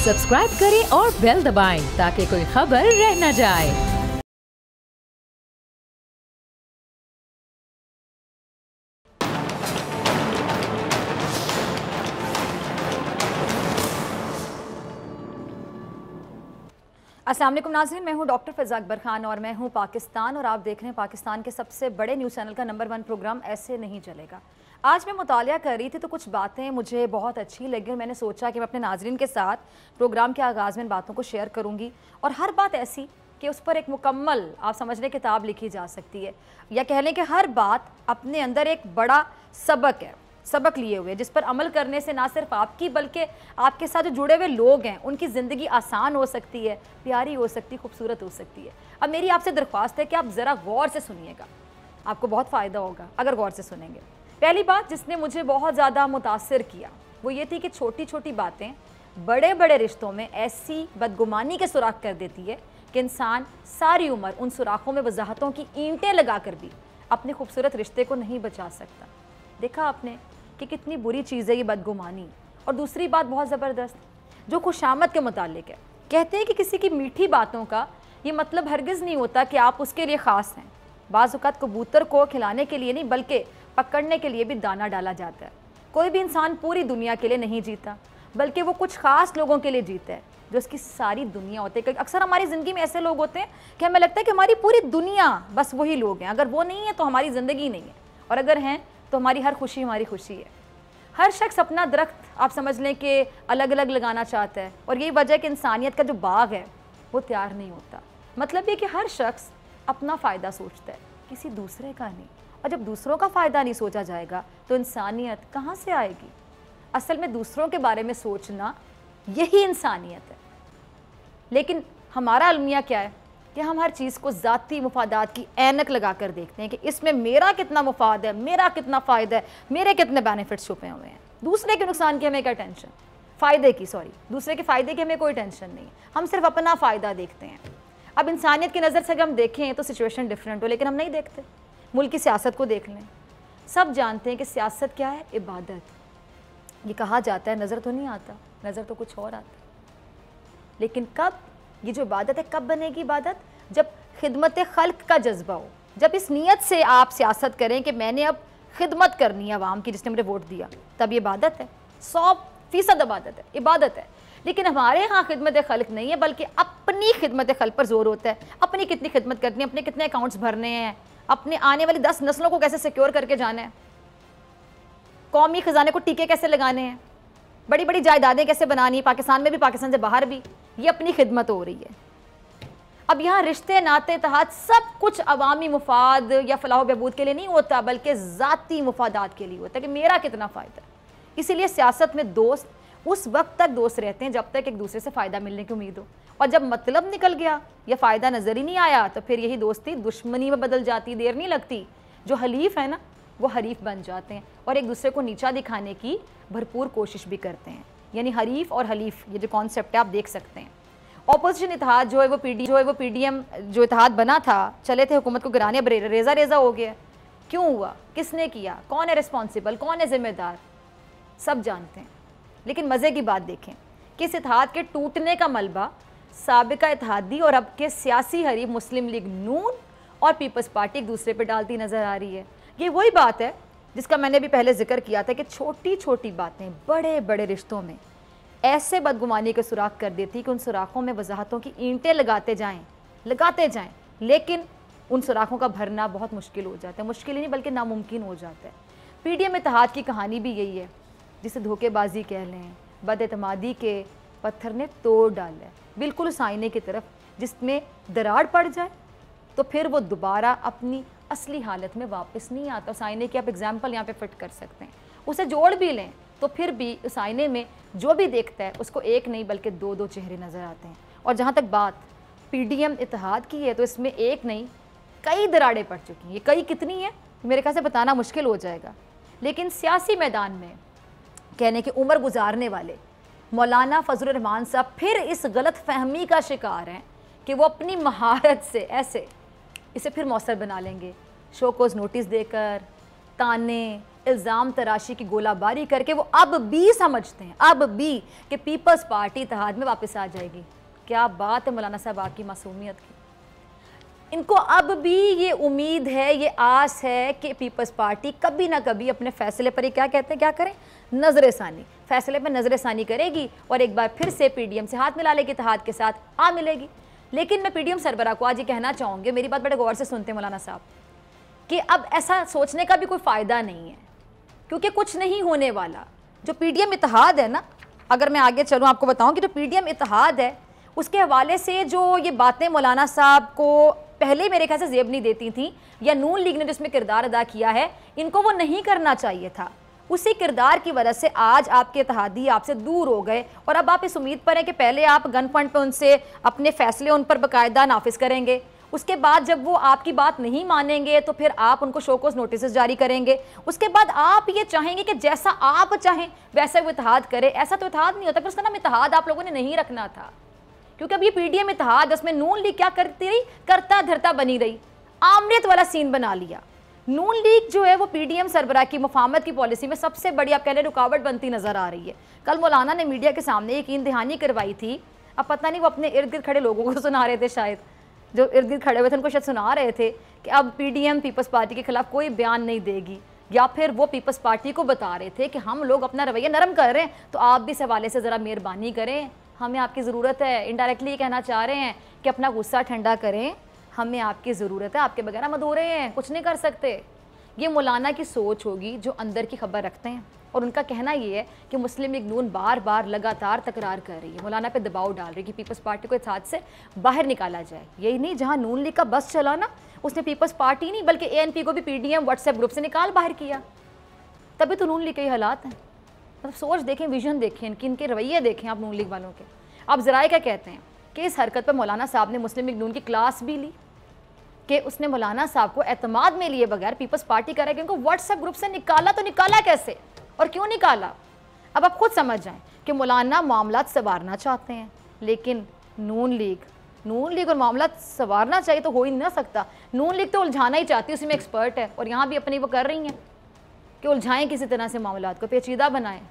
Subscribe करें और bell दबाएं ताकि कोई खबर रह न जाए। अस्सलाम वालेकुम नाज़रीन, मैं हूं डॉक्टर फ़िज़ा अकबर खान और मैं हूं पाकिस्तान और आप देख रहे हैं पाकिस्तान के सबसे बड़े न्यूज़ चैनल का नंबर 1 प्रोग्राम ऐसे नहीं चलेगा। आज मैं मुतालिया कर रही थी तो कुछ बातें मुझे बहुत अच्छी लगी और मैंने सोचा कि मैं अपने नाज़रीन के साथ प्रोग्राम के आगाज़ में इन बातों को शेयर करूँगी और हर बात ऐसी कि उस पर एक मुकम्मल आप समझ लें किताब लिखी जा सकती है, या कह लें कि हर बात अपने अंदर एक बड़ा सबक लिए हुए, जिस पर अमल करने से ना सिर्फ आपकी बल्कि आपके साथ जो जुड़े हुए लोग हैं उनकी ज़िंदगी आसान हो सकती है, प्यारी हो सकती है, खूबसूरत हो सकती है। अब मेरी आपसे दरख्वास्त है कि आप ज़रा गौर से सुनिएगा, आपको बहुत फ़ायदा होगा अगर गौर से सुनेंगे। पहली बात जिसने मुझे बहुत ज़्यादा मुतासिर किया वो ये थी कि छोटी छोटी बातें बड़े बड़े रिश्तों में ऐसी बदगुमानी के सुराख कर देती है कि इंसान सारी उम्र उन सुराखों में वजाहतों की ईंटें लगा कर भी अपने खूबसूरत रिश्ते को नहीं बचा सकता। देखा आपने कि कितनी बुरी चीज़ है ये बदगुमानी। और दूसरी बात बहुत ज़बरदस्त जो खुशामद के मुतालिक है, कहते हैं कि किसी की मीठी बातों का ये मतलब हरगिज़ नहीं होता कि आप उसके लिए ख़ास हैं। बाज़ औक़ात कबूतर को खिलाने के लिए नहीं बल्कि पकड़ने के लिए भी दाना डाला जाता है। कोई भी इंसान पूरी दुनिया के लिए नहीं जीता बल्कि वो कुछ ख़ास लोगों के लिए जीता है जो उसकी सारी दुनिया होती है। अक्सर हमारी ज़िंदगी में ऐसे लोग होते हैं कि हमें लगता है कि हमारी पूरी दुनिया बस वही लोग हैं, अगर वो नहीं है तो हमारी ज़िंदगी नहीं है, और अगर हैं तो हमारी हर खुशी हमारी खुशी है। हर शख्स अपना दरख्त आप समझ लें कि अलग अलग लगाना चाहता है और यही वजह है कि इंसानियत का जो बाग है वो तैयार नहीं होता। मतलब ये कि हर शख्स अपना फ़ायदा सोचता है, किसी दूसरे का नहीं। और जब दूसरों का फ़ायदा नहीं सोचा जाएगा तो इंसानियत कहाँ से आएगी? असल में दूसरों के बारे में सोचना यही इंसानियत है। लेकिन हमारा अलमिया क्या है कि हम हर चीज़ को ज़ाती मुफादात की ऐनक लगा कर देखते हैं कि इसमें मेरा कितना मुफाद है, मेरा कितना फ़ायदा है, मेरे कितने बेनिफिट्स छुपे हुए हैं। दूसरे के नुकसान की हमें क्या टेंशन, दूसरे के फ़ायदे की हमें कोई टेंशन नहीं, हम सिर्फ अपना फ़ायदा देखते हैं। अब इंसानियत की नज़र से अगर हम देखें तो सिचुएशन डिफरेंट हो, लेकिन हम नहीं देखते। मुल्क की सियासत को देख लें, सब जानते हैं कि सियासत क्या है, इबादत। ये कहा जाता है नज़र तो नहीं आता, नज़र तो कुछ और आता है। लेकिन कब ये जो इबादत है कब बनेगी इबादत? जब खिदमत खल्क का जज्बा हो, जब इस नीयत से आप सियासत करें कि मैंने अब खिदमत करनी है आवाम की जिसने मुझे वोट दिया, तब ये इबादत है, 100% इबादत है। लेकिन हमारे यहाँ खिदमत खल्क नहीं है बल्कि अपनी खिदमत खल्क पर जोर होता है। अपनी कितनी खिदमत करनी है, अपने कितने अकाउंट्स भरने हैं, अपने आने वाली 10 नस्लों को कैसे सिक्योर करके जाना है, कौमी खजाने को टीके कैसे लगाने हैं, बड़ी बड़ी जायदादें कैसे बनानी है, पाकिस्तान में भी पाकिस्तान से बाहर भी, ये अपनी खिदमत हो रही है। अब यहाँ रिश्ते नाते इत्तेहाद सब कुछ अवामी मुफाद या फलाह बहबूद के लिए नहीं होता बल्कि ज़ाती मुफादात के लिए होता है कि मेरा कितना फ़ायदा है। इसीलिए सियासत में दोस्त उस वक्त तक दोस्त रहते हैं जब तक एक दूसरे से फ़ायदा मिलने की उम्मीद हो, और जब मतलब निकल गया या फ़ायदा नज़र ही नहीं आया तो फिर यही दोस्ती दुश्मनी में बदल जाती, देर नहीं लगती। जो हलीफ है ना वो हरीफ बन जाते हैं और एक दूसरे को नीचा दिखाने की भरपूर कोशिश भी करते हैं। यानी हरीफ और हलीफ ये जो कॉन्सेप्ट है आप देख सकते हैं। ऑपोजिशन इत्तेहाद जो है वो पीडीएम जो इत्तेहाद बना था, चले थे हुकूमत को गिराने, अब रेजा हो गया। क्यों हुआ, किसने किया, कौन है रिस्पॉन्सिबल, कौन है जिम्मेदार, सब जानते हैं। लेकिन मज़े की बात देखें कि इस इत्तेहाद के टूटने का मलबा साबिका इत्तेहादी और अब के सियासी हरीफ मुस्लिम लीग नून और पीपल्स पार्टी एक दूसरे पर डालती नज़र आ रही है। ये वही बात है जिसका मैंने भी पहले जिक्र किया था कि छोटी छोटी बातें बड़े बड़े रिश्तों में ऐसे बदगुमानी के सुराख कर देती कि उन सुराखों में वजाहतों की ईंटें लगाते जाएं, लेकिन उन सुराखों का भरना बहुत मुश्किल हो जाता है। मुश्किल ही नहीं बल्कि नामुमकिन हो जाता है। पीडीएम इत्तेहाद की कहानी भी यही है, जिसे धोखेबाजी कह लें, बदएतमादी के पत्थर ने तोड़ डाला है बिल्कुल उस आईने की तरफ जिसमें दरार पड़ जाए तो फिर वो दोबारा अपनी असली हालत में वापस नहीं आता। उस आईने की आप एग्जाम्पल यहाँ पे फिट कर सकते हैं। उसे जोड़ भी लें तो फिर भी उस आईने में जो भी देखता है उसको एक नहीं बल्कि दो दो चेहरे नज़र आते हैं। और जहाँ तक बात पीडीएम इत्तेहाद की है तो इसमें एक नहीं कई दरारें पड़ चुकी हैं। ये कई कितनी है मेरे ख्याल से बताना मुश्किल हो जाएगा, लेकिन सियासी मैदान में कहने की उम्र गुजारने वाले मौलाना फजलुर रहमान साहब फिर इस गलत फहमी का शिकार हैं कि वो अपनी महारत से ऐसे इसे फिर मौसर बना लेंगे, शोकोज नोटिस देकर, ताने, इल्ज़ाम तराशी की गोलाबारी करके वो अब भी समझते हैं, अब भी, कि पीपल्स पार्टी इत्तेहाद में वापस आ जाएगी। क्या बात है मौलाना साहब आपकी मासूमियत की। इनको अब भी ये उम्मीद है, ये आस है कि पीपल्स पार्टी कभी ना कभी अपने फैसले पर ही क्या कहते हैं, क्या करें, नजरसानी, फैसले पर नजरसानी करेगी और एक बार फिर से पीडीएम से हाथ मिला लेगी, इत्तेहाद के साथ आ मिलेगी। लेकिन मैं पीडीएम सरबराह को आज ये कहना चाहूँगी, मेरी बात बड़े गौर से सुनते हैं मौलाना साहब, कि अब ऐसा सोचने का भी कोई फ़ायदा नहीं है, क्योंकि कुछ नहीं होने वाला। जो पीडीएम इत्तेहाद है ना, अगर मैं आगे चलूँ आपको बताऊँ कि जो पीडीएम इत्तेहाद है उसके हवाले से जो ये बातें मौलाना साहब को पहले मेरे ख्याल से जेब नहीं देती थी, या नून लीग ने जिसमें किरदार अदा किया है, इनको वो नहीं करना चाहिए था। उसी किरदार की वजह से आज आपके इत्तेहादी आपसे दूर हो गए और अब आप इस उम्मीद पर हैं कि पहले आप गन पॉइंट पर उनसे अपने फैसले उन पर बाकायदा नाफिज करेंगे, उसके बाद जब वो आपकी बात नहीं मानेंगे तो फिर आप उनको शोकोस नोटिस जारी करेंगे, उसके बाद आप ये चाहेंगे कि जैसा आप चाहें वैसा वो इत्तेहाद करे। ऐसा तो इत्तेहाद नहीं होता, फिर उसका नाम इत्तेहाद आप लोगों ने नहीं रखना था, क्योंकि अब ये पीडीएम इत्तेहाद, उसमें नून लीग क्या करती रही, करता धरता बनी रही, आमरीत वाला सीन बना लिया। नून लीग जो है वो पीडीएम सरबराह की मुफाहमत की पॉलिसी में सबसे बड़ी आप कह रहे रुकावट बनती नजर आ रही है। कल मौलाना ने मीडिया के सामने यकीन दहानी करवाई थी, अब पता नहीं वो अपने इर्द गिर्द खड़े लोगों को सुना रहे थे, शायद जो इर्द गिर्द खड़े हुए थे उनको शायद सुना रहे थे कि अब पीडीएम पीपल्स पार्टी के खिलाफ कोई बयान नहीं देगी, या फिर वो पीपल्स पार्टी को बता रहे थे कि हम लोग अपना रवैया नरम कर रहे हैं, तो आप भी इस हवाले से ज़रा मेहरबानी करें, हमें आपकी ज़रूरत है। इनडायरेक्टली ये कहना चाह रहे हैं कि अपना गुस्सा ठंडा करें, हमें आपकी ज़रूरत है, आपके बगैर हम अधूरे हैं, कुछ नहीं कर सकते। ये मौलाना की सोच होगी जो अंदर की खबर रखते हैं, और उनका कहना ये है कि मुस्लिम लीग नून बार बार लगातार तकरार कर रही है, मौलाना पे दबाव डाल रही है कि पीपल्स पार्टी को इस हाथ से बाहर निकाला जाए। यही नहीं, जहाँ नून लीग का बस चला ना, उसने पीपल्स पार्टी नहीं बल्कि एएनपी को भी पीडीएम व्हाट्सएप ग्रुप से निकाल बाहर किया। तभी तो नून लीग के हालात हैं। मतलब सोच देखें, विजन देखें, इनके रवैये देखें आप नून लीग वालों के। आप ज़राए क्या कहते हैं कि इस हरकत पर मौलाना साहब ने मुस्लिम लीग नून की क्लास भी ली, कि उसने मौलाना साहब को एतमाद में लिए बगैर पीपल्स पार्टी का उनको व्हाट्सएप ग्रुप से निकाला, तो निकाला कैसे और क्यों निकाला। अब आप खुद समझ जाएं कि मौलाना मामलात संवारना चाहते हैं, लेकिन नून लीग और मामलात संवारना चाहिए तो हो ही ना सकता। नून लीग तो उलझाना ही चाहती है, उसी में एक्सपर्ट है, और यहाँ भी अपनी वो कर रही हैं कि उलझाएं किसी तरह से मामलात को, पेचीदा बनाएं।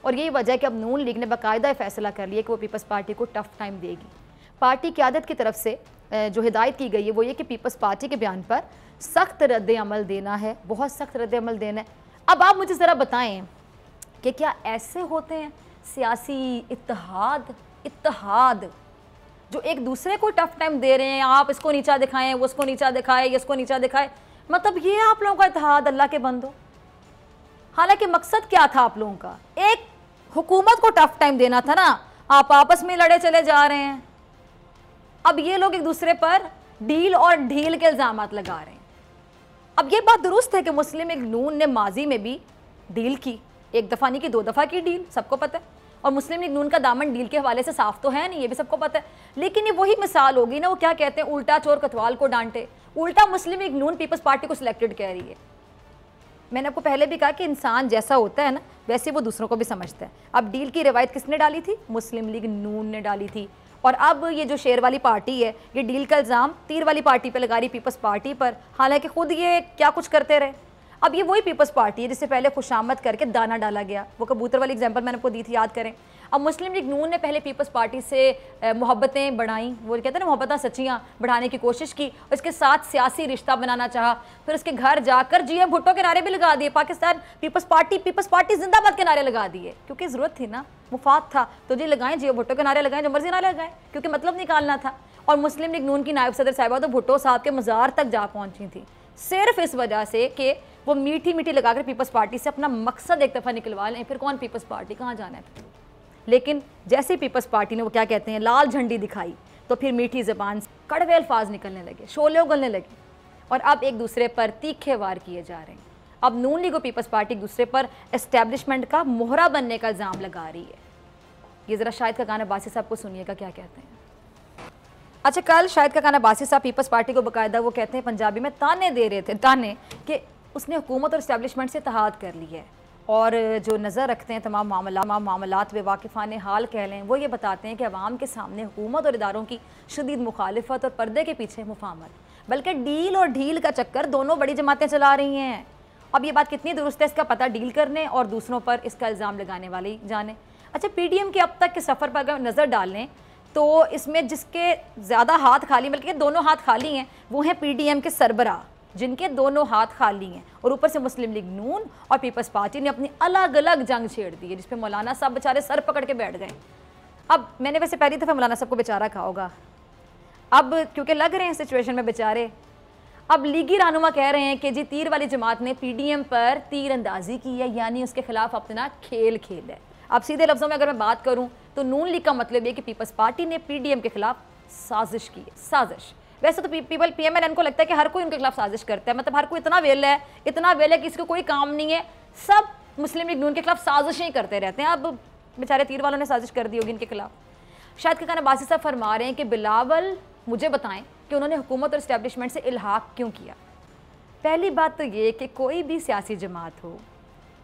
और यही वजह है कि अब नून लीग ने बाकायदा फैसला कर लिया कि वो पीपल्स पार्टी को टफ टाइम देगी। पार्टी क़यादत की तरफ से जो हिदायत की गई है वो ये कि पीपल्स पार्टी के बयान पर सख्त रद्द अमल देना है, बहुत सख्त रद्द अमल देना है। अब आप मुझे ज़रा बताएं कि क्या ऐसे होते हैं सियासी इत्तेहाद जो एक दूसरे को टफ टाइम दे रहे हैं, आप इसको नीचा दिखाएं, वो उसको नीचा दिखाए, ये इसको नीचा दिखाए, मतलब ये आप लोगों का इत्तेहाद अल्लाह के बंदो। हालांकि मकसद क्या था आप लोगों का, एक हुकूमत को टफ टाइम देना था ना, आप आपस में लड़े चले जा रहे हैं। अब ये लोग एक दूसरे पर ढील और ढील के इल्जाम लगा रहे हैं। अब ये बात दुरुस्त है कि मुस्लिम लीग नून ने माजी में भी डील की, एक दफ़ा नहीं की, 2 दफ़ा की डील, सबको पता है। और मुस्लिम लीग नून का दामन डील के हवाले से साफ तो है नहीं, ये भी सबको पता है। लेकिन ये वही मिसाल होगी ना, वो क्या कहते हैं, उल्टा चोर कोतवाल को डांटे, उल्टा मुस्लिम लीग नून पीपल्स पार्टी को सिलेक्टेड कह रही है। मैंने आपको पहले भी कहा कि इंसान जैसा होता है ना, वैसे वो दूसरों को भी समझता है। अब डील की रिवायत किसने डाली थी, मुस्लिम लीग नून ने डाली थी। और अब ये जो शेर वाली पार्टी है, ये डील का इल्ज़ाम तीर वाली पार्टी पे लगा रही, पीपल्स पार्टी पर, हालांकि खुद ये क्या कुछ करते रहे। अब ये वही पीपल्स पार्टी है जिससे पहले खुशामद करके दाना डाला गया, वो कबूतर वाली एग्जांपल मैंने आपको दी थी, याद करें। अब मुस्लिम लीग नून ने पहले पीपल्स पार्टी से मोहब्बतें बढ़ाई, वो कहते हैं ना मोहब्बतें सच्चियाँ, बढ़ाने की कोशिश की, और इसके साथ सियासी रिश्ता बनाना चाहा। फिर उसके घर जाकर जीएम भुट्टो के नारे भी लगा दिए, पाकिस्तान पीपल्स पार्टी जिंदाबाद के नारे लगा दिए, क्योंकि ज़रूरत थी ना, मुफाद था, तो जी लगाएं, जीएम भुट्टो के नारे लगाएं, जो मर्जी नारे लगाएं, क्योंकि मतलब निकालना था। और मुस्लिम लीग नून की नायब सदर साहिबा तो भुट्टो साहब के मज़ार तक जा पहुँची थी, सिर्फ इस वजह से कि वो मीठी मीठी लगाकर पीपल्स पार्टी से अपना मकसद एक दफ़ा निकलवा लें, फिर कौन पीपल्स पार्टी, कहाँ जाना है। लेकिन जैसे पीपल्स पार्टी ने वो क्या कहते हैं लाल झंडी दिखाई, तो फिर मीठी ज़बान से कड़वे अल्फाज निकलने लगे, शोले उगलने लगे, और अब एक दूसरे पर तीखे वार किए जा रहे हैं। अब नून लीग और पीपल्स पार्टी एक दूसरे पर एस्टेब्लिशमेंट का मोहरा बनने का इल्ज़ाम लगा रही है। ये ज़रा शाहिद का गाना बासी साहब को सुनिएगा क्या कहते हैं। अच्छा, कल शाहिद का गाना बासी साहब पीपल्स पार्टी को बाकायदा वो कहते हैं पंजाबी में ताने दे रहे थे, ताने कि उसने हुकूमत और इस्टेब्लिशमेंट से इत्तेहाद कर लिया है, और जो नज़र रखते हैं तमाम मामलात वे वाकिफ़ान हाल कह लें, वो ये बताते हैं कि अवाम के सामने हुकूमत और इदारों की शदीद मुखालिफत और पर्दे के पीछे मुफाहमत, बल्कि डील और ढील का चक्कर दोनों बड़ी जमातें चला रही हैं। अब ये बात कितनी दुरुस्त है इसका पता डील करने और दूसरों पर इसका इल्ज़ाम लगाने वाले ही जाने। अच्छा, पीडीएम के अब तक के सफ़र पर अगर नज़र डाल लें तो इसमें जिसके ज़्यादा हाथ खाली, बल्कि दोनों हाथ खाली हैं, वो हैं पीडीएम के सरबराह, जिनके दोनों हाथ खाली हैं। और ऊपर से मुस्लिम लीग नून और पीपल्स पार्टी ने अपनी अलग अलग जंग छेड़ दी है, जिस पे मौलाना साहब बेचारे सर पकड़ के बैठ गए। अब मैंने वैसे पहली दफ़ा मौलाना साहब को बेचारा कहा होगा, अब क्योंकि लग रहे हैं सिचुएशन में बेचारे। अब लीगी रहनुमा कह रहे हैं कि जी तीर वाली जमात ने पीडीएम पर तीर अंदाजी की है, यानी उसके खिलाफ अपना खेल खेल है। अब सीधे लफ्ज़ों में अगर मैं बात करूं तो नून लीग का मतलब ये कि पीपल्स पार्टी ने पीडीएम के खिलाफ साजिश की है। साजिश वैसे तो पीएमएलएन को लगता है कि हर कोई उनके खिलाफ साजिश करता है, मतलब हर कोई इतना वेल है कि इसको कोई काम नहीं है, सब मुस्लिम लीग नून के खिलाफ साजिशें ही करते रहते हैं। अब बेचारे तीर वालों ने साजिश कर दी होगी इनके खिलाफ। शायद खान अब्बासी साहब फरमा रहे हैं कि बिलावल मुझे बताएं कि उन्होंने हुकूमत और इस्टेब्लिशमेंट से इल्हाक क्यों किया। पहली बात तो ये कि कोई भी सियासी जमात हो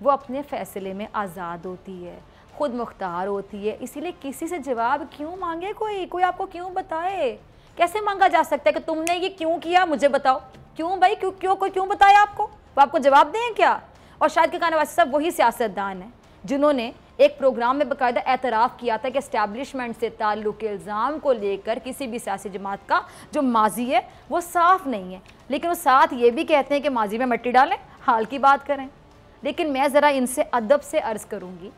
वो अपने फ़ैसले में आज़ाद होती है, खुद मुख्तार होती है, इसीलिए किसी से जवाब क्यों मांगे, कोई आपको क्यों बताए? कैसे मांगा जा सकता है कि तुमने ये क्यों किया, मुझे बताओ। क्यों भाई, कोई क्यों बताए आपको? वो आपको जवाब दें क्या? और शायद खान अब्बासी साहब वही सियासतदान हैं जिन्होंने एक प्रोग्राम में बाकायदा एतराफ़ किया था कि एस्टैब्लिशमेंट से ताल्लुक़ के इल्ज़ाम को लेकर किसी भी सियासी जमात का जो माजी है वो साफ़ नहीं है, लेकिन वो साथ ये भी कहते हैं कि माजी में मिट्टी डालें, हाल की बात करें। लेकिन मैं ज़रा इनसे अदब से अर्ज़ करूँगी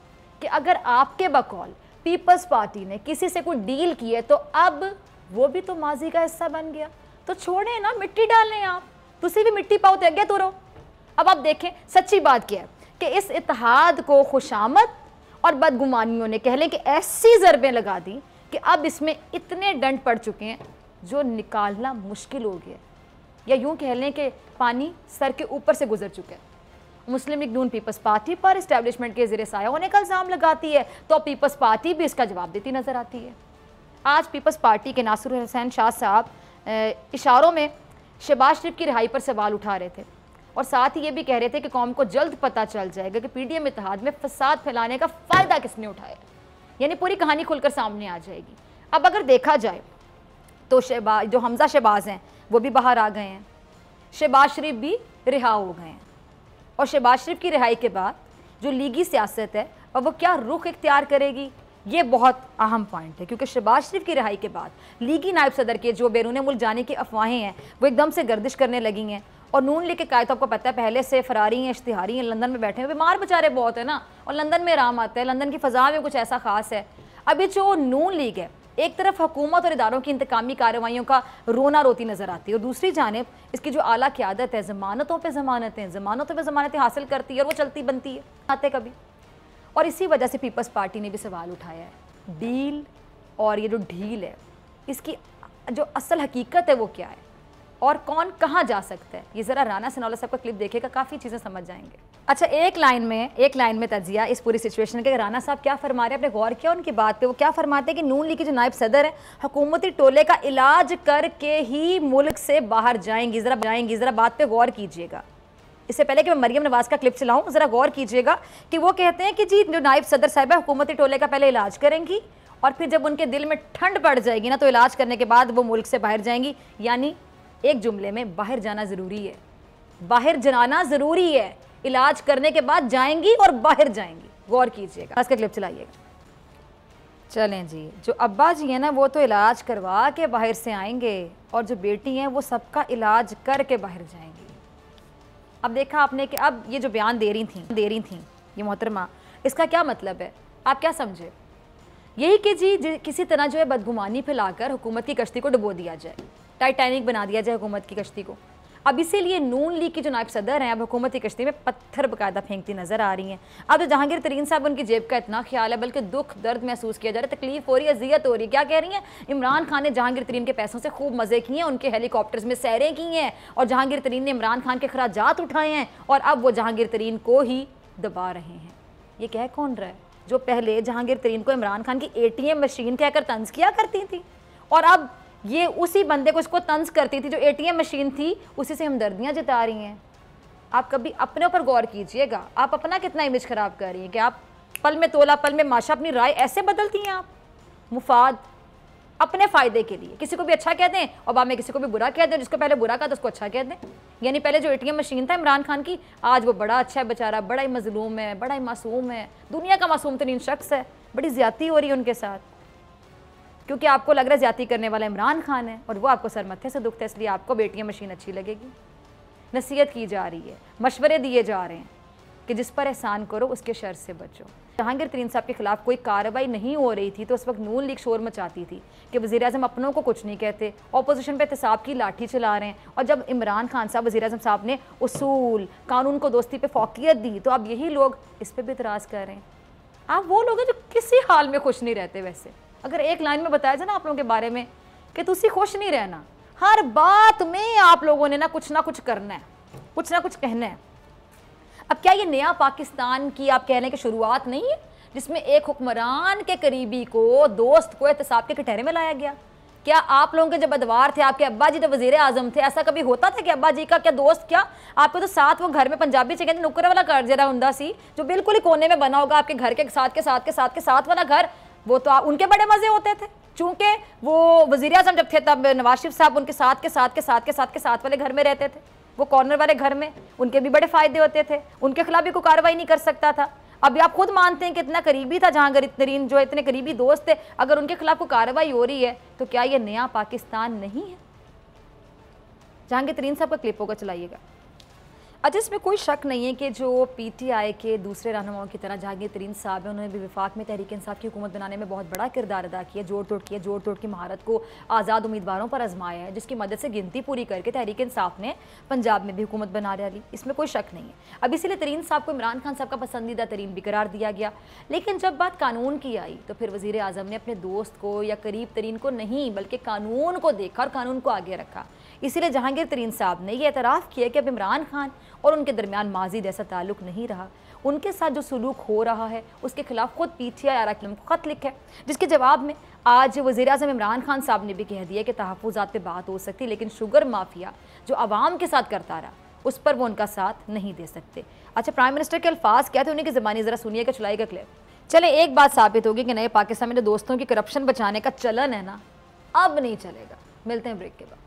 कि अगर आपके बकौल पीपल्स पार्टी ने किसी से कोई डील की है तो अब वो भी तो माजी का हिस्सा बन गया, तो छोड़ें ना, मिट्टी डालें आप, तुसी भी मिट्टी पाओ ते अगे तो रहो। अब आप देखें सच्ची बात क्या है कि इस इत्तेहाद को खुशामद और बदगुमानियों ने कह लें कि ऐसी ज़रबें लगा दी कि अब इसमें इतने डंड पड़ चुके हैं जो निकालना मुश्किल हो गया, या यूँ कह लें कि पानी सर के ऊपर से गुजर चुके हैं। मुस्लिम लीग नून पीपल्स पार्टी पर इस्टेब्लिशमेंट के ज़रिए साया होने का इल्ज़ाम लगाती है तो पीपल्स पार्टी भी इसका जवाब देती नज़र आती है। आज पीपल्स पार्टी के नासिर हुसैन शाह साहब इशारों में शहबाज शरीफ की रिहाई पर सवाल उठा रहे थे और साथ ही ये भी कह रहे थे कि कौम को जल्द पता चल जाएगा कि पीडीएम इत्तेहाद में फसाद फैलाने का फ़ायदा किसने उठाया, यानी पूरी कहानी खुलकर सामने आ जाएगी। अब अगर देखा जाए तो जो हमजा शहबाज हैं वो भी बाहर आ गए हैं, शहबाज शरीफ भी रिहा हो गए हैं, और शहबाज शरीफ की रिहाई के बाद जो लीगी सियासत है और वो क्या रुख इख्तियार करेगी, ये बहुत अहम पॉइंट है, क्योंकि शहबाज शरीफ की रिहाई के बाद लीगी नायब सदर के जो बैरून मुल्क जाने की अफवाहें हैं वो एकदम से गर्दिश करने लगी हैं। और नून लीग के कायद आपको पता है पहले से फरारी हैं, इश्तिहारी हैं, लंदन में बैठे हैं, बीमार बेचारे बहुत है ना, और लंदन में आराम आता है, लंदन की फ़ज़ा में कुछ ऐसा ख़ास है। अभी जो नून लीग है एक तरफ हुकूमत और इदारों की इंतकामी कार्रवाइयों का रोना रोती नज़र आती है, और दूसरी जानिब इसकी जो आला क़यादत है ज़मानतों पे ज़मानतें हासिल करती है और वो चलती बनती है आते कभी। और इसी वजह से पीपल्स पार्टी ने भी सवाल उठाया है डील और ये जो ढील है इसकी जो असल हकीकत है वो क्या है और कौन कहाँ जा सकता है। ये ज़रा राना सनाउल्लाह साहब का क्लिप देखेगा, काफ़ी चीज़ें समझ जाएंगे। अच्छा, एक लाइन में तजिया इस पूरी सिचुएशन के राना साहब क्या फरमा रहे हैं, आपने गौर किया उनकी बात पे? वो क्या फरमाते हैं कि नून लीग के जो नायब सदर है हुकूमती टोले का इलाज करके ही मुल्क से बाहर जाएंगी। ज़रा बात पर गौर कीजिएगा। इससे पहले कि मैं मरियम नवाज़ का क्लिप चलाऊँ, ज़रा गौर कीजिएगा कि वो कहते हैं कि जी जो नायब सदर साहिबा हुकूमती टोले का पहले इलाज करेंगी और फिर जब उनके दिल में ठंड पड़ जाएगी ना तो इलाज करने के बाद वो मुल्क से बाहर जाएंगी। यानी एक जुमले में बाहर जाना ज़रूरी है, बाहर जाना ज़रूरी है, इलाज करने के बाद जाएंगी और बाहर जाएंगी। गौर कीजिएगा, इसका क्लिप चलाइएगा। चलें जी, जो अब्बा जी हैं ना वो तो इलाज करवा के बाहर से आएंगे और जो बेटी हैं वो सबका इलाज करके बाहर जाएंगी। अब देखा आपने कि अब ये जो बयान दे रही थी ये मोहतरमा, इसका क्या मतलब है, आप क्या समझे? यही कि जी किसी तरह जो है बदगुमानी फैलाकर हुकूमत की कश्ती को डुबो दिया जाए, टाइटैनिक बना दिया जाए हुकूमत की कश्ती को। अब इसीलिए नून लीग की जो नायब सदर हैं अब हुकूमत की कश्ती में पत्थर बाकायदा फेंकती नज़र आ रही हैं। अब तो जहांगीर तरीन साहब उनकी जेब का इतना ख्याल है, बल्कि दुख दर्द महसूस किया जा रहा है, तकलीफ हो रही है, अजियत हो रही है। क्या कह रही हैं? इमरान खान ने जहांगीर तरीन के पैसों से खूब मज़े किए हैं, उनके हेलीकॉप्टर्स में सैरें की हैं और जहांगीर तरीन ने इमरान खान के खराजात उठाए हैं और अब वो जहांगीर तरीन को ही दबा रहे हैं। ये कह कौन रहा है? जो पहले जहांगीर तरीन को इमरान खान की ATM मशीन कहकर तंज किया करती थी और अब ये उसी बंदे को इसको तंज करती थी जो ATM मशीन थी, उसी से हमदर्दियाँ जता रही हैं। आप कभी अपने ऊपर गौर कीजिएगा, आप अपना कितना इमेज ख़राब कर रही हैं कि आप पल में तोला पल में माशा, अपनी राय ऐसे बदलती हैं आप मुफाद अपने फ़ायदे के लिए। किसी को भी अच्छा कह दें और बाद में किसी को भी बुरा कह दें, जिसको पहले बुरा कहा तो उसको अच्छा कह दें। यानी पहले जो एटीएम मशीन था इमरान खान की, आज वो बड़ा अच्छा है बेचारा, बड़ा ही मजलूम है, बड़ा ही मासूम है, दुनिया का मासूम तरीन शख्स है, बड़ी ज्यादती हो रही है उनके साथ, क्योंकि आपको लग रहा है ज्यादती करने वाला इमरान खान है और वो आपको सर मत्थे से दुखता है, इसलिए आपको एटीएम मशीन अच्छी लगेगी। नसीहत की जा रही है, मशवरे दिए जा रहे हैं कि जिस पर एहसान करो उसके शर से बचो। जहांगीर तरीन साहब के खिलाफ कोई कार्रवाई नहीं हो रही थी तो उस वक्त नून लीग शोर मचाती थी कि वज़ीर आज़म अपनों को कुछ नहीं कहते, ऑपोजिशन पे एहतसाब की लाठी चला रहे हैं। और जब इमरान खान साहब वज़ीर आज़म साहब ने उसूल कानून को दोस्ती पे फौकियत दी तो अब यही लोग इस पर भी इतराज़ कर रहे हैं। आप वो लोग हैं जो किसी हाल में खुश नहीं रहते। वैसे अगर एक लाइन में बताया जाए ना आप लोगों के बारे में कि तुसी खुश नहीं रहना, हर बात में आप लोगों ने ना कुछ करना है, कुछ ना कुछ कहना है। अब क्या ये नया पाकिस्तान की आप कह रहे हैं कि शुरुआत नहीं है जिसमें एक हुक्मरान के करीबी को, दोस्त को एहतसाब के कटहरे में लाया गया? क्या आप लोगों के जब अदवार थे, आपके अब्बा जी जब वजीर आजम थे, ऐसा कभी होता था कि अब्बा जी का क्या दोस्त, क्या आपको तो साथ वो घर में पंजाबी से कहते नुक्कर वाला घर जरा हुंदा सी जो बिल्कुल ही कोने में बना होगा आपके घर के साथ वाला घर, वो तो उनके बड़े मजे होते थे। चूंकि वो वजीर आजम जब थे तब नवाज शरीफ साहब उनके साथ वाले घर में रहते थे, वो कॉर्नर वाले घर में, उनके भी बड़े फायदे होते थे, उनके खिलाफ भी कोई कार्रवाई नहीं कर सकता था। अभी आप खुद मानते हैं कि इतना करीबी था जहांगीर तरीन, जो इतने करीबी दोस्त थे, अगर उनके खिलाफ कोई कार्रवाई हो रही है तो क्या ये नया पाकिस्तान नहीं है? जहांगीर तरीन साहब का क्लिप होगा, चलाइएगा। अच्छा, इसमें कोई शक नहीं है कि जो पीटीआई के दूसरे रहनुमाओं की तरह जहांगीर तरीन साहब हैं, उन्होंने भी वफाक में तहरीक इंसाफ की हुकूमत बनाने में बहुत बड़ा किरदार अदा किया, जोड़ तोड़ की महारत को आज़ाद उम्मीदवारों पर आजमाया है, जिसकी मदद से गिनती पूरी करके तहरीक इंसाफ ने पंजाब में भी हुकूमत बना ली। इसमें कोई शक नहीं है। अब इसीलिए तरीन साहब को इमरान खान साहब का पसंदीदा तरीन भी करार दिया गया। लेकिन जब बात कानून की आई तो फिर वज़ीर आज़म ने अपने दोस्त को या करीब तरीन को नहीं बल्कि कानून को देखा और कानून को आगे रखा। इसीलिए जहांगीर तरीन साहब ने यह एतराफ़ किया कि अब इमरान खान और उनके दरमियान माजी जैसा ताल्लुक नहीं रहा। उनके साथ जो सलूक हो रहा है उसके खिलाफ खुद पीटीआई अरकान को ख़त लिखा है, जिसके जवाब में आज वज़ीर आज़म इमरान खान साहब ने भी कह दिया कि तहफ़्फ़ुज़ात पे बात हो सकती, लेकिन शुगर माफिया जो आवाम के साथ करता रहा उस पर वो उनका साथ नहीं दे सकते। अच्छा, प्राइम मिनिस्टर के अल्फाज क्या थे उन्हीं की ज़बानी ज़रा सुनिएगा, चलाएगा क्लिप। चले, एक बात साबित होगी कि नए पाकिस्तान में दोस्तों की करप्शन बचाने का चलन है ना, अब नहीं चलेगा। मिलते हैं ब्रेक के बाद।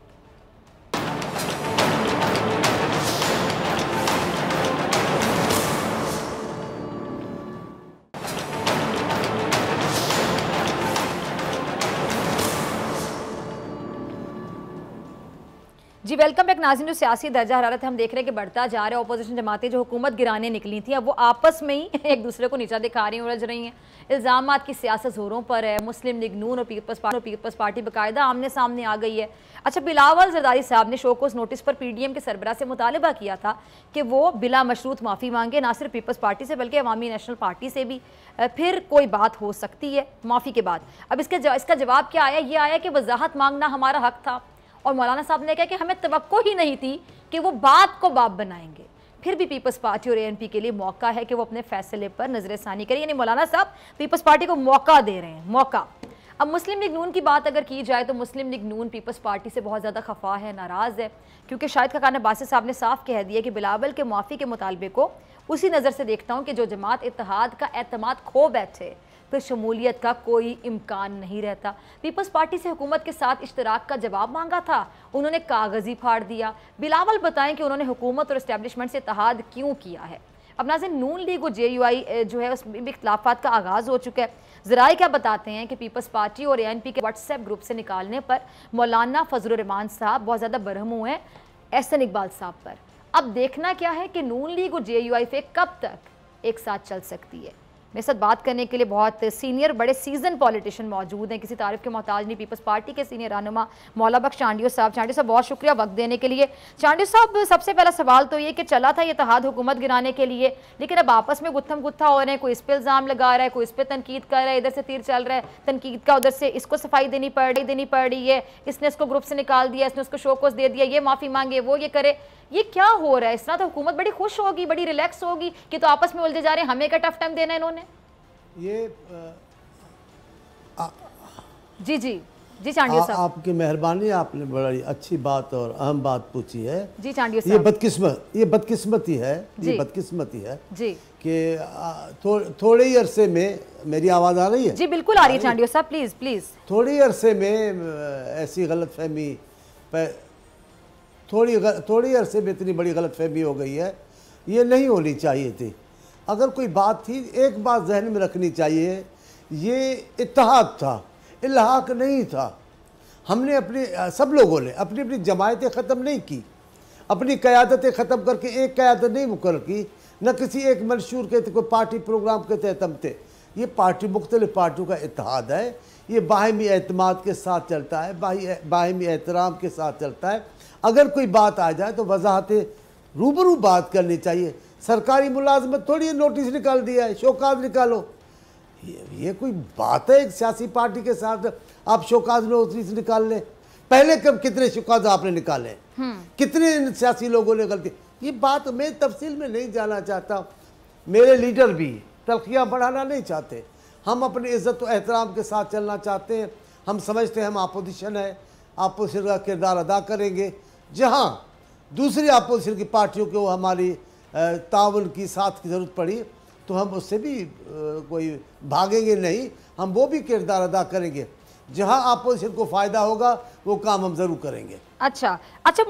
जी वेलकम बैक नाज़रीन। जो सियासी दर्जा हरारत हम देख रहे हैं कि बढ़ता जा रहा है। अपोजिशन जमातें जो हुकूमत गिराने निकली थी अब वो आपस में ही एक दूसरे को नीचा दिखा रही हैं, उलझ रही हैं। इल्ज़ामात की सियासत जोरों पर है। मुस्लिम लीग नून और पीपल्स पार्टी बाकायदा आमने सामने आ गई है। अच्छा, बिलावल जरदारी साहब ने शोकोस नोटिस पर पीडीएम के सरबराह से मुतालबा किया था कि वो बिला मशरूत माफ़ी मांगे, ना सिर्फ पीपल्स पार्टी से बल्कि अवामी नेशनल पार्टी से भी, फिर कोई बात हो सकती है माफ़ी के बाद। अब इसका जवाब क्या आया? ये आया कि वजाहत मांगना हमारा हक था और मौलाना साहब ने कहा कि हमें तवक्को ही नहीं थी कि वो बात को बाप बनाएंगे। फिर भी पीपल्स पार्टी और एएनपी के लिए मौका है कि वो अपने फैसले पर नजरसानी करें, यानी मौलाना साहब पीपल्स पार्टी को मौका दे रहे हैं, मौका। अब मुस्लिम लीग नून की बात अगर की जाए तो मुस्लिम लीग नून पीपल्स पार्टी से बहुत ज़्यादा खफा है, नाराज़ है, क्योंकि शाहिद खान अब्बासी साहब ने साफ कह दिया कि बिलावल के मुआफ़ी के मुतालबे को उसी नज़र से देखता हूँ कि जो जमात इत्तेहाद का एतमाद खो बैठे फिर शमूलियत का कोई इम्कान नहीं रहता। पीपल्स पार्टी से हुकूमत के साथ इश्तराक का जवाब मांगा था, उन्होंने कागज़ी फाड़ दिया। बिलावल बताएं कि उन्होंने हुकूमत और इस्टेब्लिशमेंट से इत्तेहाद क्यों किया है। अब नाज़रीन, नून लीग और जेयूआई जो है उसमें भी इख्तिलाफ़ात का आगाज़ हो चुका है। ज़राए क्या बताते हैं कि पीपल्स पार्टी और एएनपी के व्हाट्सएप ग्रुप से निकालने पर मौलाना फजलुर रहमान साहब बहुत ज़्यादा बरहम हुए हैं एहसन इकबाल साहब पर। अब देखना क्या है कि नून लीग और जेयूआई पे कब तक एक साथ चल सकती है। मेरे साथ बात करने के लिए बहुत सीनियर बड़े सीजन पॉलिटिशियन मौजूद हैं, किसी तारीफ के मोहताज नहीं। पीपल्स पार्टी के सीनियर रहनुमा मौला बख्श चांडियो साहब बहुत शुक्रिया वक्त देने के लिए। चांडियो साहब, सबसे पहला सवाल तो ये कि चला था ये इत्तेहाद हुकूमत गिराने के लिए, लेकिन अब आपस में गुत्थम गुत्था हो रहे हैं, कोई इस पर इल्ज़ाम लगा रहा है, कोई इस पर तनकीद कर रहा है, इधर से तीर चल रहा है तनकीद का, उधर से इसको सफाई देनी पड़ रही है, इसने इसको ग्रुप से निकाल दिया, इसने उसको शोकोस दे दिया, ये माफ़ी मांगे, वो ये करे। ये क्या हो रहा है? इस तरह तो हुकूमत बड़ी खुश होगी, बड़ी रिलैक्स होगी कि तो आपस में उलझे जा रहे हैं, हमें क्या टफ टाइम देना है इन्होंने। जी चांडियो साहब, आपकी मेहरबानी, आपने बड़ी अच्छी बात और अहम बात पूछी है। जी चांडियो साहब, ये बदकिस्मती है जी कि थोड़े ही अरसे में, मेरी आवाज़ आ रही है? जी बिल्कुल आ रही है चांडियो साहब, प्लीज़। थोड़े ही अरसे में ऐसी गलतफहमी थोड़ी अरसे में इतनी बड़ी गलतफहमी हो गई है, ये नहीं होनी चाहिए थी। अगर कोई बात थी, एक बात जहन में रखनी चाहिए, ये इत्तेहाद था, इल्हाक नहीं था। हमने सब लोगों ने अपनी अपनी जमायतें ख़त्म नहीं की, अपनी क़यादतें ख़त्म करके एक क़यादत नहीं मुकर की, न किसी एक मंशूर के कोई पार्टी प्रोग्राम के तहत हम थे। ये पार्टी मुख्तलिफ पार्टियों का इत्तेहाद है, ये बाहिमी एतमाद के साथ चलता है, बाहिमी एहतराम के साथ चलता है। अगर कोई बात आ जाए तो वजाहतें रूबरू बात करनी चाहिए। सरकारी मुलाजमत थोड़ी नोटिस निकाल दिया है, शोकाज निकालो, ये कोई बात है? एक सियासी पार्टी के साथ आप शोकाज नोटिस निकाल लें? पहले कब कितने शोकाज आपने निकाले, कितने सियासी लोगों ने गलती? ये बात मैं तफसील में नहीं जाना चाहता। मेरे लीडर भी तलखियाँ बढ़ाना नहीं चाहते, हम अपनी इज्जत और एहतराम के साथ चलना चाहते हैं। हम समझते हैं हम अपोजिशन है, अपोजिशन का किरदार अदा करेंगे। जहाँ दूसरी अपोजिशन की पार्टियों को हमारी ताउन की साथ की ज़रूरत पड़ी तो हम उससे भी कोई भागेंगे नहीं, हम वो भी किरदार अदा करेंगे। जहाँ अपोजिशन को फ़ायदा होगा वो काम हम ज़रूर करेंगे। अच्छा,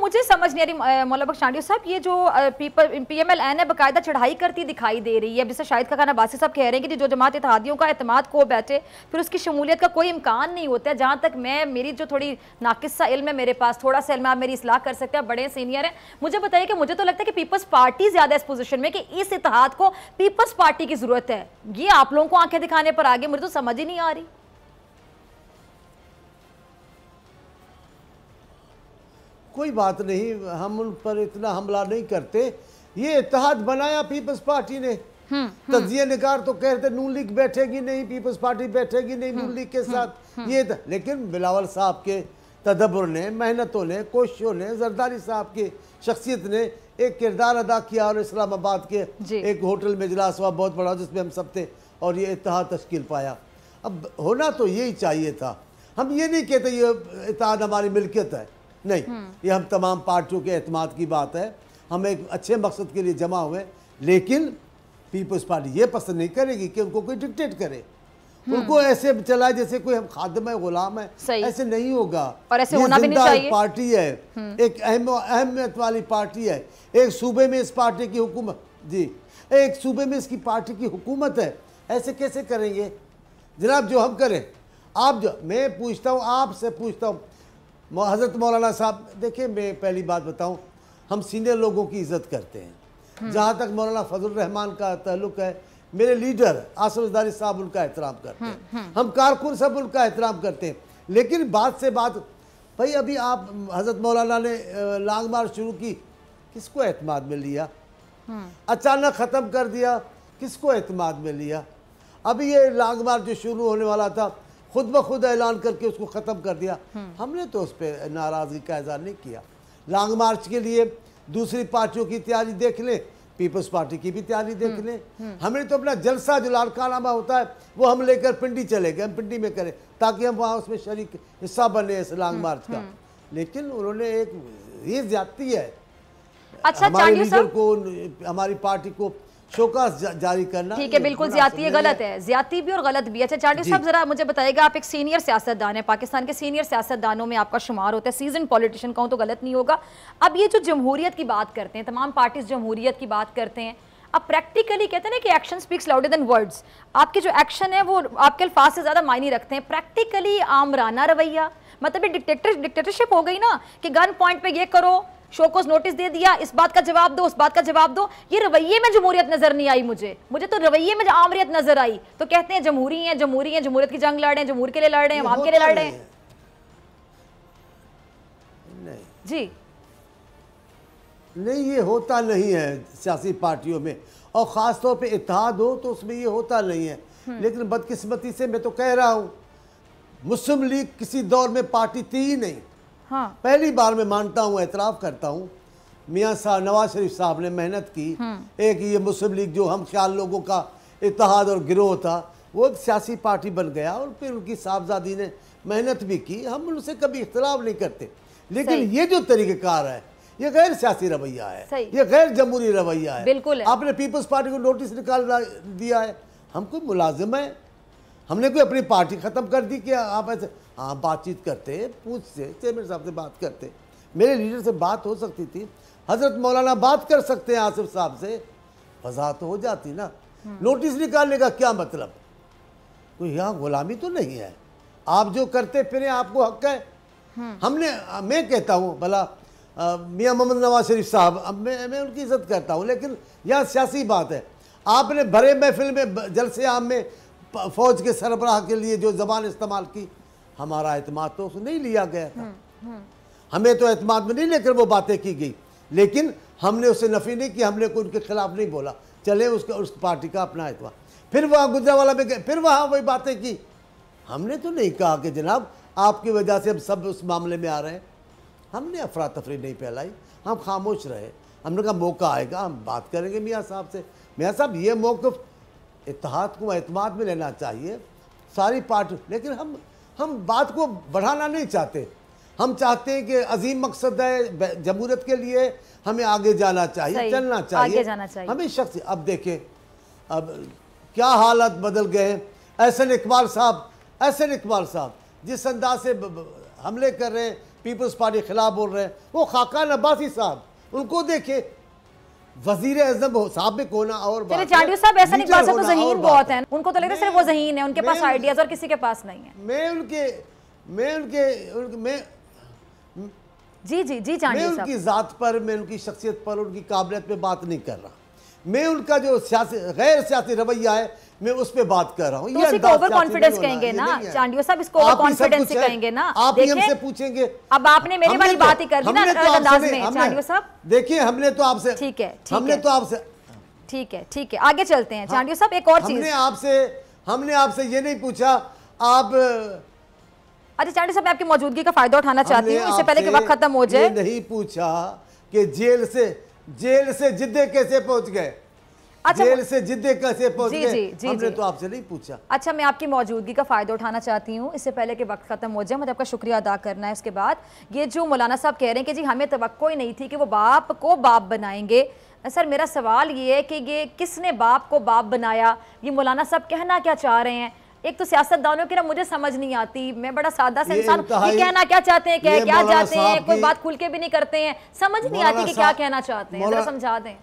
मुझे समझ नहीं आ रही मौला बख्श नाडियो साहब, ये जो PMLN है बाकायदा चढ़ाई करती दिखाई दे रही है। जैसे शाहिद खान अब्बासी साहब कह रहे हैं कि जो जमात इत्तेहादियों का एतमाद खो बैठे फिर उसकी शमूलियत का कोई इम्कान नहीं होता है। जहाँ तक मेरी जो थोड़ी नाकिस सा इल्म है, मेरे पास थोड़ा सा इल्म, आप मेरी इस्लाह कर सकते हैं, बड़े सीनियर हैं, मुझे बताइए कि मुझे तो लगता है कि पीपल्स पार्टी ज़्यादा इस पोजिशन में कि इस इत्तेहाद को पीपल्स पार्टी की ज़रूरत है। ये आप लोगों को आंखें दिखाने पर आगे, मुझे तो समझ ही नहीं आ रही। कोई बात नहीं, हम उन पर इतना हमला नहीं करते। ये इत्तेहाद बनाया पीपल्स पार्टी ने। तजिया निगार तो कहते नून लीग बैठेगी नहीं, पीपल्स पार्टी बैठेगी नहीं नून लीग के साथ। ये लेकिन बिलावल साहब के तदब्बर ने, मेहनतों ने, कोशिशों ने, जरदारी साहब की शख्सियत ने एक किरदार अदा किया और इस्लामाबाद के एक होटल में इजलास हुआ बहुत बड़ा जिसमें हम सब थे और ये इत्तेहाद तश्कील पाया। अब होना तो यही चाहिए था। हम ये नहीं कहते ये इत्तेहाद हमारी मिल्कियत है, नहीं, ये हम तमाम पार्टियों के एतमाद की बात है। हम एक अच्छे मकसद के लिए जमा हुए, लेकिन पीपल्स पार्टी ये पसंद नहीं करेगी कि उनको कोई डिक्टेट करे, उनको ऐसे चलाए जैसे कोई हम खादिम है, गुलाम है। ऐसे नहीं होगा और ऐसे होना भी नहीं चाहिए। पार्टी है, एक अहमियत वाली पार्टी है। एक सूबे में इस पार्टी की हुकूमत, जी, एक सूबे में इसकी पार्टी की हुकूमत है, ऐसे कैसे करेंगे जनाब? जो हम करें, आप जो, मैं पूछता हूँ, आपसे पूछता हूँ, हज़रत मौलाना साहब, देखिए मैं पहली बात बताऊं, हम सीनियर लोगों की इज़्ज़त करते हैं। जहाँ तक मौलाना फजल रहमान का ताल्लुक़ है, मेरे लीडर आसिफ ज़रदारी साहब उनका एहतराम करते हैं, हम कारकुन सब उनका एहतराम करते हैं। लेकिन बात से बात, भाई अभी आप हज़रत मौलाना ने लॉन्ग मार्च शुरू की, किसको एतमाद में लिया? अचानक ख़त्म कर दिया, किसको एतमाद में लिया? अभी ये लॉन्ग मार्च जो शुरू होने वाला था खुद ब खुद ऐलान करके उसको ख़त्म कर दिया। हमने तो उस पर नाराज़गी का इज़हार नहीं किया। लॉन्ग मार्च के लिए दूसरी पार्टियों की तैयारी देख लें, पीपल्स पार्टी की भी तैयारी देख लें। हमने तो अपना जलसा जो लाड़कानामा होता है वो हम लेकर पिंडी चले गए, हम पिंडी में करें ताकि हम वहाँ उसमें शरीक हिस्सा बने इस लॉन्ग मार्च का। लेकिन उन्होंने एक ये ज्यादती है, अच्छा, हमारे लीडर को, हमारी पार्टी को शोकास जारी करना, ठीक है, बिल्कुल ज्यादती है, गलत है, ज्यादती भी और गलत भी। अच्छा चांडी साहब, जरा मुझे बताइएगा, आप एक सीनियर सियासतदान है, पाकिस्तान के सीनियर सियासतदानों में आपका शुमार होता है, सीजन पॉलिटिशियन कहूँ तो गलत नहीं होगा। अब ये जो जमहूरियत की बात करते हैं, तमाम पार्टीज जमहूरियत की बात करते हैं, अब प्रैक्टिकली कहते हैं ना कि action speaks louder than words. आपके जो एक्शन है वो आपके अल्फाज से ज्यादा मायने रखते हैं। प्रैक्टिकली आमराना रवैया, मतलब ये डिक्टेटरशिप हो गई ना कि गन पॉइंट पे ये करो, शोकोस नोटिस दे दिया, इस बात का जवाब दो, उस बात का जवाब दो। ये रवैये में जमहूरियत नजर नहीं आई मुझे तो रवैये में आमरियत नजर आई। तो कहते हैं जमहूरी हैं, जमहूरियत की जंग लड़ रहे हैं, जमहूर के लिए लड़ रहे हैं, अवाम के लिए लड़ रहे हैं। नहीं जी नहीं, ये होता नहीं है सियासी पार्टियों में, और ख़ास तौर पे इत्तेहाद हो तो उसमें ये होता नहीं है। लेकिन बदकिस्मती से मैं तो कह रहा हूँ, मुस्लिम लीग किसी दौर में पार्टी थी ही नहीं। हाँ। पहली बार मैं मानता हूँ, एतराफ़ करता हूँ, मियाँ साहब नवाज शरीफ साहब ने मेहनत की। एक ये मुस्लिम लीग जो हम ख्याल लोगों का इत्तेहाद और गिरोह था, वो एक सियासी पार्टी बन गया और फिर उनकी साहबजादी ने मेहनत भी की। हम उनसे कभी इख्तलाफ नहीं करते, लेकिन ये जो तरीक़ेकार है ये गैर सियासी रवैया है, ये गैर जमहूरी रवैया है। बिल्कुल है। आपने पीपल्स पार्टी को नोटिस निकाल दिया है, हम कोई मुलाजिम है, हमने कोई अपनी पार्टी ख़त्म कर दी कि आप ऐसे? हाँ, बातचीत करते, पूछते, चेयरमैन साहब से बात करते, मेरे लीडर से बात हो सकती थी, हजरत मौलाना बात कर सकते हैं आसिफ साहब से, फजा तो हो जाती ना। नोटिस निकालने का क्या मतलब? कोई यहाँ गुलामी तो नहीं है, आप जो करते फिर आपको हक है। मैं कहता हूँ भला मियाँ मोहम्मद नवाज शरीफ साहब, अब मैं उनकी इज्जत करता हूँ, लेकिन यह सियासी बात है। आपने भरे महफिल में जलसे आम में फौज के सरबराह के लिए जो जबान इस्तेमाल की, हमारा एतमाद तो उसने नहीं लिया गया था। हमें तो एतमाद में नहीं लेकर वो बातें की गई, लेकिन हमने उससे नफ़ी नहीं की, हमने कोई उनके खिलाफ नहीं बोला, चले उस पार्टी का अपना एतमाद। फिर वहाँ गुजरावाला में गए, फिर वहाँ वही बातें की। हमने तो नहीं कहा कि जनाब आपकी वजह से हम सब उस मामले में आ रहे हैं। हमने अफरा तफरी नहीं फैलाई, हम खामोश रहे। हमने कहा मौका आएगा हम बात करेंगे मियाँ साहब से। मियाँ साहब ये मौक़िफ़ इत्तेहाद को एतमाद में लेना चाहिए सारी पार्टी, लेकिन हम बात को बढ़ाना नहीं चाहते। हम चाहते हैं कि अजीम मकसद है जमहूरियत के लिए, हमें आगे जाना चाहिए, चलना चाहिए, आगे जाना चाहिए। हमें शख्स अब देखें अब क्या हालात बदल गए हैं। एहसन इकबाल साहब जिस अंदाज से हमले कर रहे हैं, पीपल्स पार्टी के खिलाफ बोल रहे हैं, वो खाकान अब्बासी साहब, उनको देखे वजीर आजम साबिक होना और चलिए चांडियो साहब, एहसन इकबाल साहब तो ज़हीन बहुत हैं, उनको तो लगता है सिर्फ वो ज़हीन है, उनके पास आइडियाज और किसी के पास नहीं है। जी मैं चांडियो साहब, उनकी ज़ात पर, मैं उनकी शख्सियत पर, उनकी काबिलियत पे बात नहीं कर रहा। मैं उनका जो गैर सियासी रवैया है मैं उस पर बात कर रहा हूँ। तो इसी को ओवर कॉन्फिडेंस कहेंगे ना चांडियो साहब, इसको ओवर कॉन्फिडेंस ही कहेंगे ना। आप हमसे पूछेंगे, अब आपने मेरी वाली बात ही कर दी ना अंदाज में चांडियो साहब। देखिए हमने तो आपसे, ठीक है ठीक है आगे चलते हैं चांडियो साहब। एक और चीज हमने आपसे ये नहीं पूछा आप, अच्छा चांडियो साहब मैं आपकी मौजूदगी का फायदा उठाना चाहती हूँ इससे पहले कि वक्त खत्म हो जाए। नहीं पूछा कि जेल से जिद्दे कैसे पहुंच गए, अच्छा जेल से जिद्दे कैसे पहुंच गए, हमने जी। तो आपसे नहीं पूछा। अच्छा मैं आपकी मौजूदगी का फायदा उठाना चाहती हूँ इससे पहले कि वक्त खत्म हो जाए, मुझे आपका शुक्रिया अदा करना है। उसके बाद ये जो मौलाना साहब कह रहे हैं कि जी हमें तवक्को ही नहीं थी कि वो बाप को बाप बनाएंगे। सर मेरा सवाल ये है कि ये किसने बाप को बाप बनाया, ये मौलाना साहब कहना क्या चाह रहे हैं? एक तो सियासतदानों की ना मुझे समझ नहीं आती, मैं बड़ा सादा सा इंसान, ये कहना क्या चाहते हैं, क्या चाहते हैं, कोई बात खुल के भी नहीं करते हैं, समझ नहीं आती कि क्या कहना चाहते हैं, जरा समझा दें।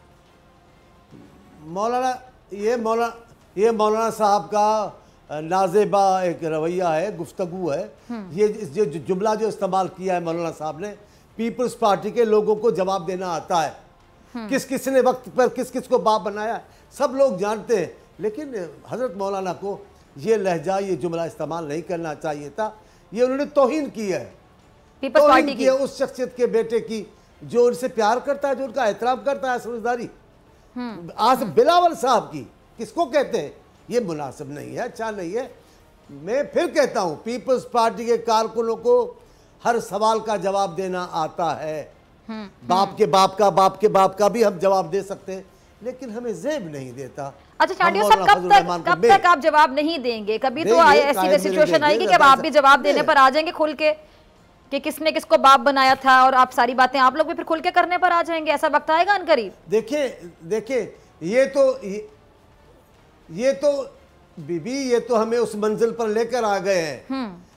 ये मौलाना साहब का नाजेबा एक रवैया है, गुफ्तगू है। ये जुमला जो इस्तेमाल किया है मौलाना साहब ने, पीपल्स पार्टी के लोगों को जवाब देना आता है, किस ने वक्त पर किस को बाप बनाया सब लोग जानते हैं। लेकिन हजरत मौलाना को ये लहजा, ये जुमला इस्तेमाल नहीं करना चाहिए था। ये उन्होंने तौहीन की है, तौहीन की है उस शख्सियत के बेटे की जो उनसे प्यार करता है, जो उनका एहतराम करता है, समझदारी। आज बिलावल साहब की किसको कहते हैं, ये मुनासिब नहीं है, अच्छा नहीं है। मैं फिर कहता हूं पीपल्स पार्टी के कारकुनों को हर सवाल का जवाब देना आता है। बाप के बाप का भी हम जवाब दे सकते हैं, लेकिन हमें ज़ेब नहीं देता। अच्छा चांडियो साहब कब तक आप जवाब नहीं देंगे? कभी तो ऐसी सिचुएशन आएगी कि अब आप भी जवाब देने पर आ जाएंगे खुल के कि किसने किसको बाप बनाया था, और आप सारी बातें आप लोग भी फिर खुल के करने पर आ जाएंगे, ऐसा वक्त आएगा अनकरीब? देखिए ये तो बीबी, ये तो हमें उस मंजिल पर लेकर आ गए हैं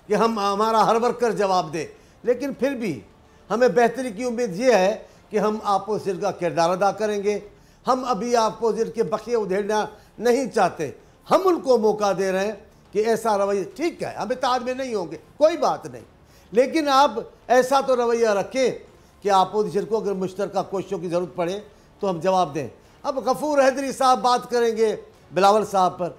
कि हम हमारा हर वर्कर जवाब दे, लेकिन फिर भी हमें बेहतरी की उम्मीद ये है कि हम अपोजिट का किरदार अदा करेंगे। हम अभी अपोजिट के बखिए उधेड़ना नहीं चाहते, हम उनको मौका दे रहे हैं कि ऐसा रवैया, ठीक है हम इत्तेहाद में नहीं होंगे कोई बात नहीं, लेकिन आप ऐसा तो रवैया रखें कि अपोजिशन को अगर मुश्तरका कोशिशों की ज़रूरत पड़े तो हम जवाब दें। अब गफूर हैदरी साहब बात करेंगे बिलावल साहब पर,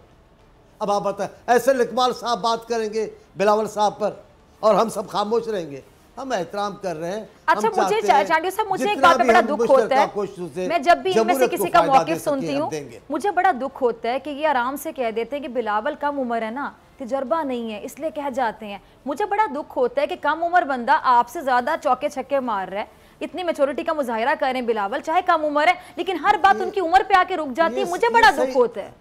अब आप बताएं एहसन इकबाल साहब बात करेंगे बिलावल साहब पर, और हम सब खामोश रहेंगे। हम एहतराम कर रहे हैं। अच्छा मुझे चांडियो साहब, मुझे एक बात पे बड़ा दुख होता है, मैं जब भी इनमें से किसी का मौक़िफ़ सुनती हूँ मुझे बड़ा दुख होता है कि ये आराम से कह देते हैं कि बिलावल कम उम्र है ना, तजर्बा नहीं है इसलिए कह जाते हैं। मुझे बड़ा दुख होता है कि कम उम्र बंदा आपसे ज़्यादा चौके छक्के मार रहा है, इतनी मेच्योरिटी का मुजाहिरा कर रहे हैं बिलावल, चाहे कम उम्र है, लेकिन हर बात उनकी उम्र पे आके रुक जाती है, मुझे बड़ा दुख होता है।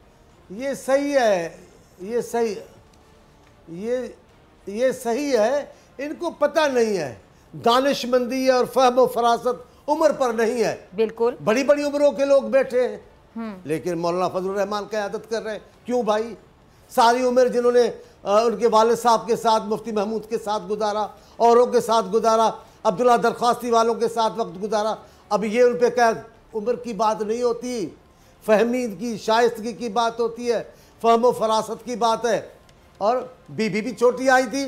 ये सही है, ये सही है, इनको पता नहीं है दानिशमंदी और फहम फरासत उम्र पर नहीं है। बिल्कुल बड़ी बड़ी उम्रों के लोग बैठे हैं, लेकिन मौलाना फजलुर रहमान क़यादत कर रहे हैं। क्यों भाई, सारी उम्र जिन्होंने उनके वालिद साहब के साथ, मुफ्ती महमूद के साथ गुजारा, औरों के साथ गुजारा, अब्दुल्ला दरख्वास्ती वालों के साथ वक्त गुजारा। अब ये उन पर क्या उम्र की बात नहीं होती, फहमी की, शाइस्तगी की बात होती है, फहम व फरासत की बात है। और बीबी भी छोटी आई थी,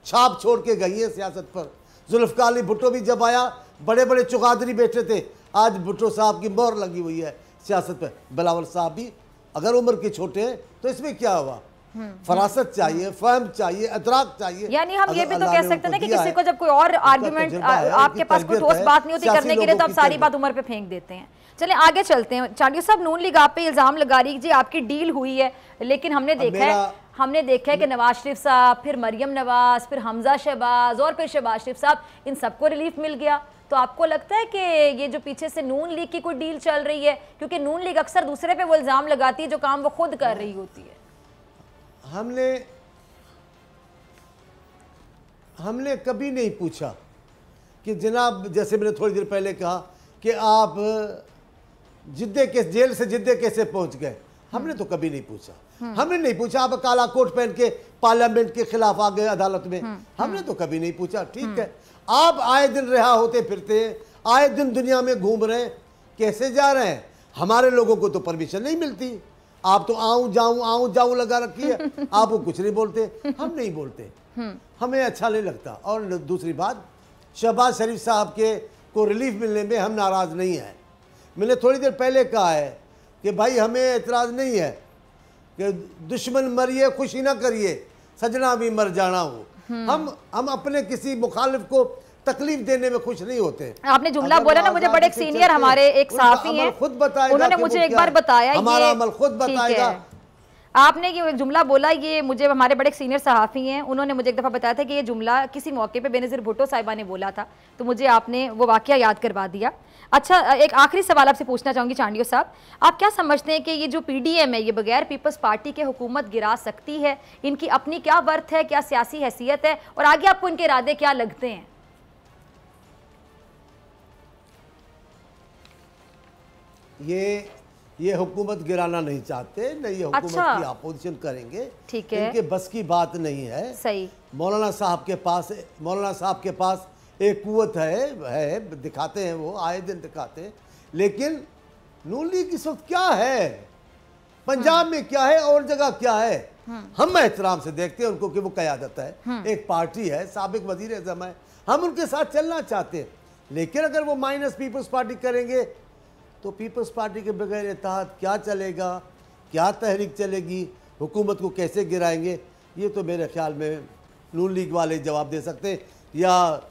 छाप छोड़ के गई है सियासत पर। जुल्फ़िकार अली भुट्टो भी जब आया, बड़े बड़े चुगादरी बैठे थे, आज भुट्टो साहब की मोहर लगी हुई है सियासत पर। बिलावल साहब भी अगर उम्र के छोटे हैं तो इसमें क्या हुआ? फरासत चाहिए, फहम चाहिए, अदराक चाहिए। यानी हम ये भी तो कह सकते हैं कि किसी को जब कोई और आर्गुमेंट आपके पास कोई ठोस बात नहीं होती करने के लिए, तो आप सारी बात उम्र पे फेंक देते हैं। चलिए आगे चलते हैं। चांडियो साहब, नून लीग आप पे इल्जाम लगा रही जी आपकी डील हुई है, लेकिन हमने देखा है कि नवाज शरीफ साहब, फिर मरियम नवाज, फिर हमजा शहबाज और फिर शहबाज शरीफ साहब, इन सबको रिलीफ मिल गया। तो आपको लगता है कि ये जो पीछे से नून लीग की कोई डील चल रही है? क्योंकि नून लीग अक्सर दूसरे पे वो इल्जाम लगाती है जो काम वो खुद कर रही होती है। हमने कभी नहीं पूछा कि जनाब, जैसे मैंने थोड़ी देर पहले कहा कि आप जिद्दे के जेल से जिद्दे कैसे पहुंच गए, हमने तो कभी नहीं पूछा। हमने नहीं पूछा आप काला कोट पहन के पार्लियामेंट के खिलाफ आ गए अदालत में, हमने तो कभी नहीं पूछा। ठीक है, आप आए दिन रिहा होते फिरते, आए दिन दुनिया में घूम रहे हैं, कैसे जा रहे हैं? हमारे लोगों को तो परमिशन नहीं मिलती। आप तो आऊं जाऊं लगा रखी है, आप वो कुछ नहीं बोलते, हम नहीं बोलते, हमें अच्छा नहीं लगता। और दूसरी बात, शहबाज शरीफ साहब के को रिलीफ मिलने में हम नाराज नहीं हैं। मैंने थोड़ी देर पहले कहा है कि भाई हमें एतराज़ नहीं है कि दुश्मन मरिए खुशी ना करिए, सजना भी मर जाना हो। हम अपने किसी मुखालिफ को तकलीफ देने में खुश नहीं होते। आपने जुमला बोला ना, मुझे बड़े एक सीनियर हमारे एक सहाफी हैं, खुद बताएगा, उन्होंने मुझे एक बार बताया, हमारा अमल खुद बताएगा। आपने ये एक जुमला बोला, ये मुझे हमारे बड़े एक सीनियर सहाफ़ी हैं, उन्होंने मुझे एक दफ़ा बताया था कि ये जुमला किसी मौके पे बेनज़ीर भुट्टो साहिबा ने बोला था, तो मुझे आपने वो वाक़या याद करवा दिया। अच्छा, एक आखिरी सवाल आपसे पूछना चाहूँगी चांडियो साहब, आप क्या समझते हैं कि ये जो PDM है, ये बगैर पीपल्स पार्टी के हुकूमत गिरा सकती है? इनकी अपनी क्या वर्थ है, क्या सियासी हैसियत है, और आगे आपको इनके इरादे क्या लगते हैं? ये हुकूमत गिराना नहीं चाहते, न ये हुकूमत की अपोजिशन करेंगे। ठीक है, इनके बस की बात नहीं है। सही। मौलाना साहब के पास एक कुव्वत है, दिखाते हैं, वो आए दिन दिखाते हैं। लेकिन नून लीग इस वक्त क्या है, पंजाब में क्या है और जगह क्या है, हम एहतराम से देखते हैं उनको कि वो क़यादत है, एक पार्टी है, साबिक वज़ीर आज़म है, हम उनके साथ चलना चाहते हैं। लेकिन अगर वो माइनस पीपल्स पार्टी करेंगे तो पीपल्स पार्टी के बगैर इत्तेहाद क्या चलेगा, क्या तहरीक चलेगी, हुकूमत को कैसे गिराएंगे? ये तो मेरे ख्याल में नून लीग वाले जवाब दे सकते हैं, या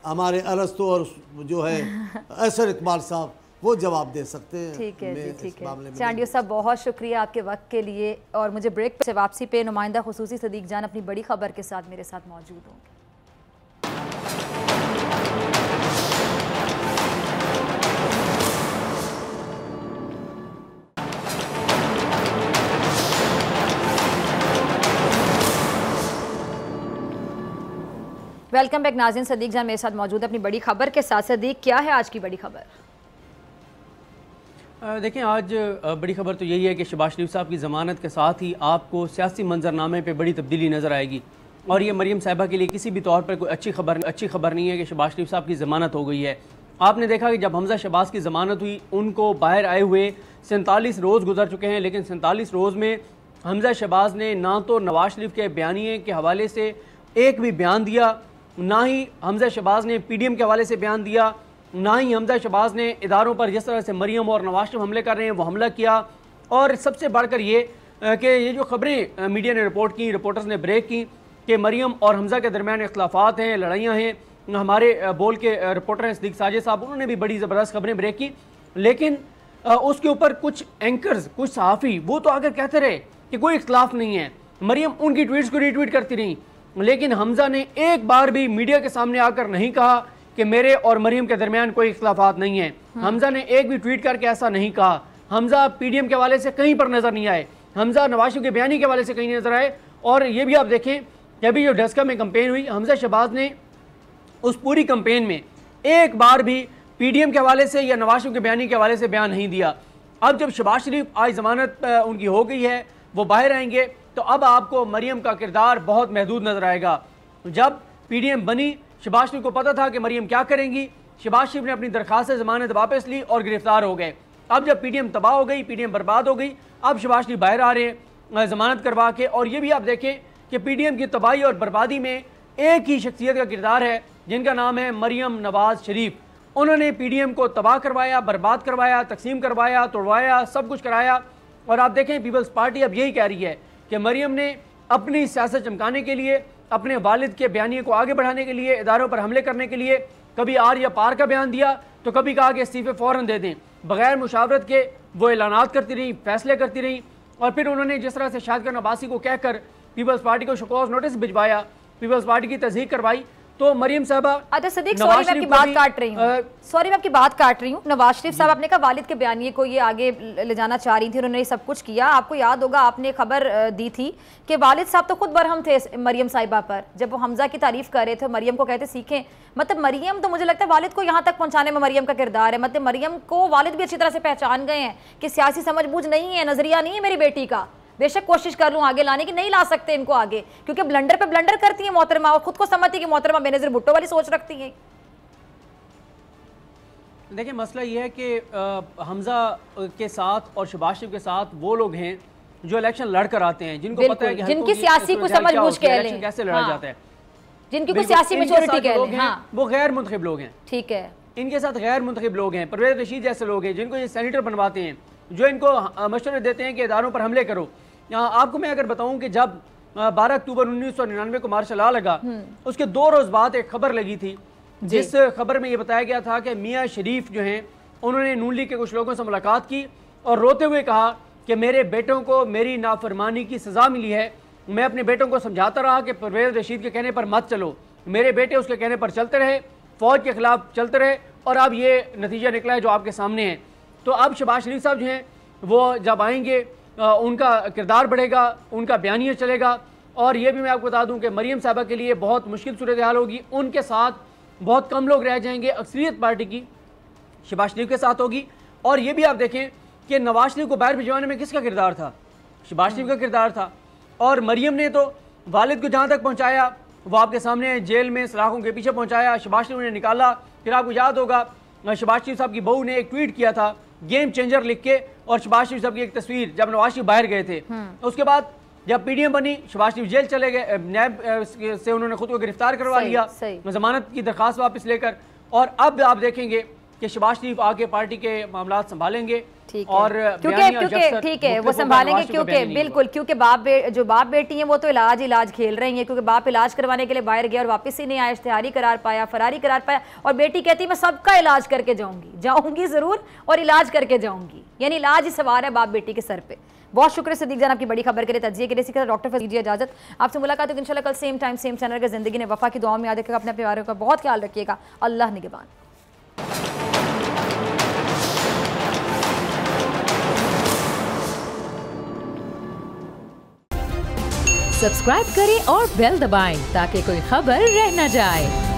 हमारे अरस्तु और जो है असर इकबाल साहब वो जवाब दे सकते हैं। ठीक है जी, ठीक है। चांडियो साहब, बहुत शुक्रिया आपके वक्त के लिए। और मुझे ब्रेक से वापसी पे नुमाइंदा खुसूसी सदीक जान अपनी बड़ी खबर के साथ मेरे साथ मौजूद होंगे। वेलकम बैक नाज़रीन, सदीक जान मेरे साथ मौजूद है अपनी बड़ी खबर के साथ। सदीक, क्या है आज की बड़ी खबर? देखें, आज बड़ी खबर तो यही है कि शहबाज शरीफ साहब की ज़मानत के साथ ही आपको सियासी मंजरनामे पे बड़ी तब्दीली नज़र आएगी। और ये मरियम साहिबा के लिए किसी भी तौर पर कोई अच्छी खबर नहीं है कि शहबाज शरीफ साहब की ज़मानत हो गई है। आपने देखा कि जब हमजा शहबाज की ज़मानत हुई, उनको बाहर आए हुए 47 रोज़ गुजर चुके हैं, लेकिन 47 रोज़ में हमजा शहबाज ने ना तो नवाज शरीफ के बयानिए के हवाले से एक भी बयान दिया, ना ही हमजा शहबाज ने PDM के हवाले से बयान दिया, ना ही हमजा शहबाज ने इदारों पर जिस तरह से मरियम और नवाज शरीफ हमले कर रहे हैं वो हमला किया। और सबसे बढ़कर ये कि ये जो खबरें मीडिया ने रिपोर्ट की, रिपोर्टर्स ने ब्रेक की कि मरियम और हमजा के दरमियान इख्तलाफात हैं, लड़ाइयाँ हैं, हमारे बोल के रिपोर्टर हैं सदीक साजिद साहब, उन्होंने भी बड़ी ज़बरदस्त खबरें ब्रेक की। लेकिन उसके ऊपर कुछ एंकर्स, कुछ सहाफ़ी वो तो आकर कहते रहे कि कोई इख्तलाफ नहीं है, मरियम उनकी ट्वीट्स को रीट्वीट करती रही, लेकिन हमजा ने एक बार भी मीडिया के सामने आकर नहीं कहा कि मेरे और मरियम के दरमियान कोई इख्तलाफात नहीं है। हमजा ने एक भी ट्वीट करके ऐसा नहीं कहा। हमजा PDM के हवाले से कहीं पर नजर नहीं आए, हमजा नवाज शरीफ के बयानी के हवाले से कहीं नजर आए। और ये भी आप देखें कि अभी जो डस्का में कंपेन हुई, हमजा शहबाज ने उस पूरी कंपेन में एक बार भी PDM के हवाले से या नवाज शरीफ के बयानी के हवाले से बयान नहीं दिया। अब जब शहबाज शरीफ आज जमानत उनकी हो गई है, वो बाहर आएंगे, तो अब आपको मरियम का किरदार बहुत महदूद नजर आएगा। जब PDM बनी, शहबाज शरीफ को पता था कि मरियम क्या करेंगी। शहबाज शरीफ ने अपनी दरखास्त से जमानत वापस ली और गिरफ्तार हो गए। अब जब पीडीएम तबाह हो गई, पीडीएम बर्बाद हो गई, अब शहबाज शरीफ बाहर आ रहे हैं जमानत करवा के। और ये भी आप देखें कि पीडीएम की तबाही और बर्बादी में एक ही शख्सियत का किरदार है, जिनका नाम है मरियम नवाज शरीफ। उन्होंने पीडीएम को तबाह करवाया, बर्बाद करवाया, तकसीम करवाया, तोड़वाया, सब कुछ कराया। और आप देखें पीपल्स पार्टी अब यही कह रही है कि मरियम ने अपनी सियासत चमकाने के लिए, अपने वालिद के बयानिए को आगे बढ़ाने के लिए, इदारों पर हमले करने के लिए कभी आर या पार का बयान दिया तो कभी कहा कि इस्तीफे फ़ौरन दे दें। बगैर मुशावरत के वो ऐलानात करती रही, फैसले करती रही। और फिर उन्होंने जिस तरह से शाद खान अब्बासी को कहकर पीपल्स पार्टी को शोकॉज नोटिस भिजवाया, पीपल्स पार्टी की तस्दीक करवाई। तो मरियम साहबा, अच्छा सदीक, सॉरी मैं आपकी बात काट रही हूँ, नवाज शरीफ साहब अपने का वालिद के बयानिए को ये आगे ले जाना चाह रही थी, उन्होंने ये सब कुछ किया। आपको याद होगा आपने खबर दी थी कि वालिद साहब तो खुद बरहम थे मरियम साहिबा पर, जब वो हमजा की तारीफ कर रहे थे, मरियम को कहते सीखें। मतलब मरियम तो मुझे लगता है वालिद को यहाँ तक पहुँचाने में मरियम का किरदार है। मतलब मरियम को वालिद भी अच्छी तरह से पहचान गए हैं कि सियासी समझबूझ नहीं है, नजरिया नहीं है मेरी बेटी का, बेशक कोशिश कर लूं आगे लाने की, नहीं ला सकते इनको आगे, क्योंकि ब्लंडर पे ब्लंडर करती है मोहतरमा और खुद को समझती है कि मोहतरमा बेनज़ीर भुट्टो वाली सोच रखती है। देखिए मसला ये है कि हमजा के साथ और शहबाज शरीफ के साथ वो लोग हैं जो इलेक्शन लड़कर आते हैं, जिनको पता है कि जिनकी सियासी कुछ समझबूझ कैसे लड़ा जाता है, जिनकी कुछ सियासी मैच्योरिटी कह लें, वो गैर मुंतखब लोग हैं। ठीक है, इनके साथ गैर मुंतखब लोग हैं, परवेज रशीद जैसे लोग हैं जिनको ये सेनेटर बनवाते हैं, जो इनको मशवरे देते हैं कि इदारों पर हमले करो। आपको मैं अगर बताऊं कि जब 12 अक्टूबर 1999 को मार्शल लॉ लगा, उसके 2 रोज बाद एक खबर लगी थी, जिस खबर में ये बताया गया था कि मियां शरीफ जो हैं उन्होंने नून लीग के कुछ लोगों से मुलाकात की और रोते हुए कहा कि मेरे बेटों को मेरी नाफरमानी की सज़ा मिली है। मैं अपने बेटों को समझाता रहा कि परवेज रशीद के कहने पर मत चलो, मेरे बेटे उसके कहने पर चलते रहे, फौज के खिलाफ चलते रहे, और अब ये नतीजा निकला है जो आपके सामने है। तो अब शहबाज शरीफ साहब जो हैं वो जब आएंगे उनका किरदार बढ़ेगा, उनका बयानिया चलेगा। और ये भी मैं आपको बता दूं कि मरियम साहबा के लिए बहुत मुश्किल सूरत हाल होगी, उनके साथ बहुत कम लोग रह जाएंगे, अक्सरियत पार्टी की शहबाज शरीफ के साथ होगी। और ये भी आप देखें कि नवाज शरीफ को बाहर भिजवाने में किसका किरदार था? शहबाज शरीफ का किरदार था। और मरियम ने तो वालिद को जहाँ तक पहुँचाया वो आपके सामने जेल में सलाखों के पीछे पहुँचाया, शहबाज शरीफ ने निकाला। फिर आपको याद होगा शहबाज शरीफ साहब की बहू ने एक ट्वीट किया था गेम चेंजर लिख के, और शहबाज शरीफ साहब की एक तस्वीर जब नवाज शरीफ बाहर गए थे। उसके बाद जब पीडीएम बनी, शहबाज शरीफ जेल चले गए, नैब से उन्होंने खुद को गिरफ्तार करवा लिया जमानत की दरखास्त वापस लेकर। और अब आप देखेंगे कि शहबाज शरीफ आके पार्टी के मामला संभालेंगे और क्योंकि ठीक है वो संभालेंगे, क्योंकि बिल्कुल, क्योंकि जो बाप बेटी हैं वो तो इलाज खेल रही हैं, क्योंकि बाप इलाज करवाने के लिए बाहर गया और वापस ही नहीं आया, इश्तिहारी करार पाया, फरारी करार पाया, और बेटी कहती है मैं सबका इलाज करके जाऊंगी जरूर और इलाज करके जाऊंगी। यानी इलाज ही सवार है बाप बेटी के सर पे। बहुत शुक्रिया सदीक जान आपकी बड़ी खबर के लिए, तज्जिए के लिए। डॉक्टर फैज दीजिए इजाजत, आपसे मुलाकात होगी इंशाल्लाह कल सेम टाइम सेम चैनल के जिंदगी ने वफा की दुआ में याद रखिएगा, अपने परिवारों का बहुत ख्याल रखिएगा। अल्लाह निगहबान। सब्सक्राइब करें और बेल दबाएं ताकि कोई खबर रह न जाए।